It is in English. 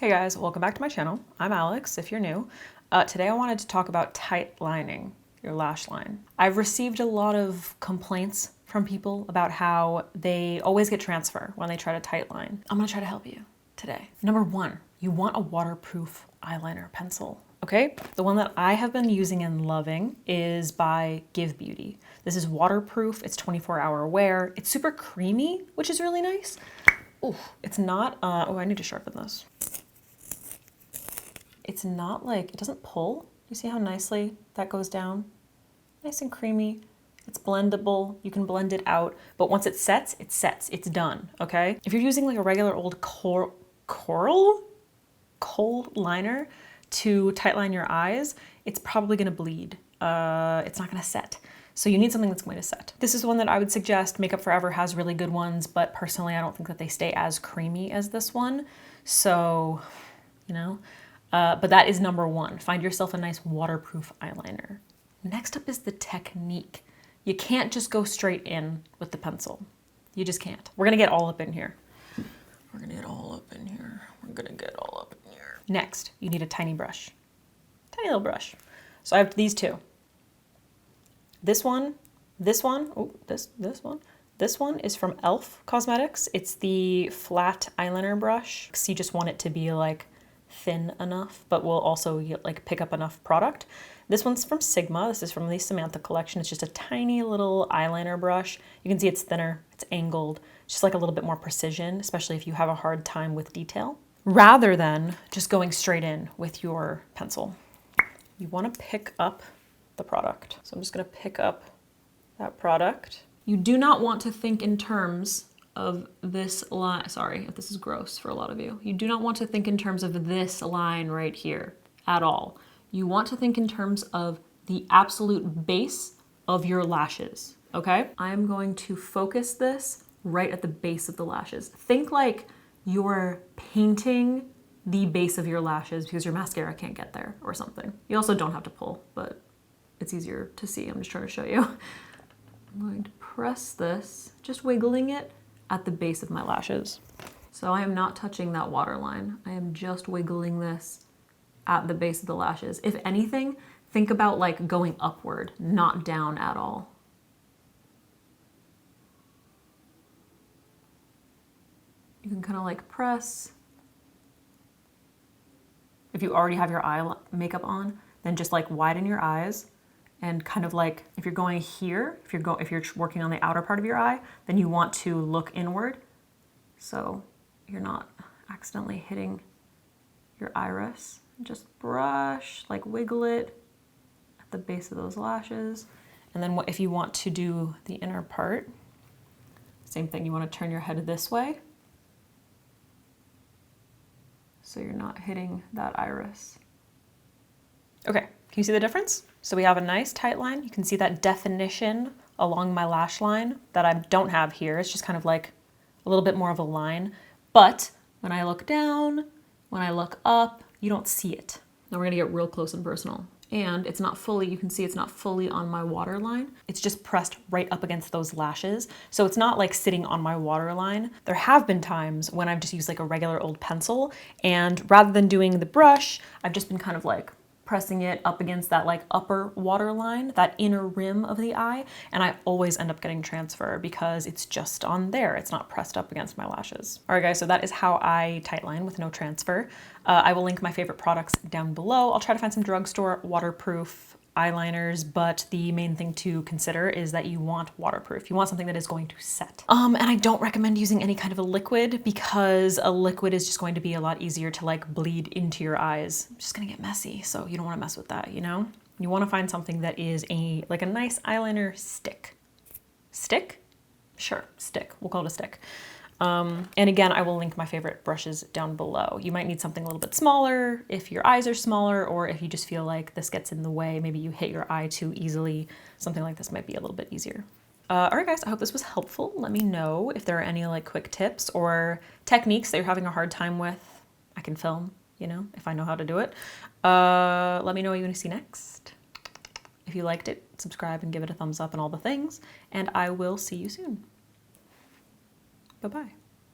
Hey guys, welcome back to my channel. I'm Alex, if you're new. Today I wanted to talk about tight lining your lash line. I've received a lot of complaints from people about how they always get transfer when they try to tight line. I'm gonna try to help you today. Number one, you want a waterproof eyeliner pencil. Okay, the one that I have been using and loving is by Give Beauty. This is waterproof, it's 24-hour wear, it's super creamy, which is really nice. Ooh, it's not, oh, I need to sharpen this. It's not like, it doesn't pull. You see how nicely that goes down? Nice and creamy. It's blendable, you can blend it out, but once it sets, it's done, okay? If you're using like a regular old kohl liner to tightline your eyes, it's probably gonna bleed. It's not gonna set. So you need something that's going to set. This is one that I would suggest. Makeup Forever has really good ones, but personally I don't think that they stay as creamy as this one. So, you know, but that is number one. Find yourself a nice waterproof eyeliner. Next up is the technique. You can't just go straight in with the pencil. You just can't. We're gonna get all up in here. We're gonna get all up in here. We're gonna get all up in here. Next, you need a tiny brush. Tiny little brush. So I have these two. This one is from Elf Cosmetics. It's the flat eyeliner brush. So you just want it to be like thin enough, but will also like pick up enough product. This one's from Sigma. This is from the Samantha collection. It's just a tiny little eyeliner brush. You can see it's thinner, it's angled, just like a little bit more precision, especially if you have a hard time with detail, rather than just going straight in with your pencil. You want to pick up the product. So I'm just gonna pick up that product. You do not want to think in terms of this line. Sorry if this is gross for a lot of you. You do not want to think in terms of this line right here at all. You want to think in terms of the absolute base of your lashes, okay? I'm going to focus this right at the base of the lashes. Think like you're painting the base of your lashes because your mascara can't get there or something. You also don't have to pull, but it's easier to see. I'm just trying to show you. I'm going to press this, just wiggling it at the base of my lashes. So I am not touching that waterline. I am just wiggling this at the base of the lashes. If anything, think about like going upward, not down at all. You can kind of like press. If you already have your eye makeup on, then just like widen your eyes and kind of like, if you're going here, if you're working on the outer part of your eye, then you want to look inward. So you're not accidentally hitting your iris. Just brush, like wiggle it at the base of those lashes. And then if you want to do the inner part, same thing, you want to turn your head this way. So you're not hitting that iris. Okay, can you see the difference? So we have a nice tight line. You can see that definition along my lash line that I don't have here. It's just kind of like a little bit more of a line. But when I look down, when I look up, you don't see it. Now we're gonna get real close and personal. And it's not fully, you can see it's not fully on my waterline. It's just pressed right up against those lashes. So it's not like sitting on my waterline. There have been times when I've just used like a regular old pencil, and rather than doing the brush, I've just been kind of like pressing it up against that like upper waterline, that inner rim of the eye, and I always end up getting transfer because it's just on there. It's not pressed up against my lashes. All right guys, so that is how I tightline with no transfer. I will link my favorite products down below. I'll try to find some drugstore waterproof eyeliners, but the main thing to consider is that you want waterproof. You want something that is going to set. And I don't recommend using any kind of a liquid because a liquid is just going to be a lot easier to like bleed into your eyes. It's just gonna get messy, so you don't wanna mess with that, you know? You wanna find something that is like a nice eyeliner stick. Stick? Sure, stick, we'll call it a stick. And again, I will link my favorite brushes down below. You might need something a little bit smaller if your eyes are smaller, or if you just feel like this gets in the way, maybe you hit your eye too easily, something like this might be a little bit easier. All right guys, I hope this was helpful. Let me know if there are any like quick tips or techniques that you're having a hard time with. I can film, you know, if I know how to do it. Let me know what you want to see next. If you liked it, subscribe and give it a thumbs up and all the things, and I will see you soon. Bye-bye.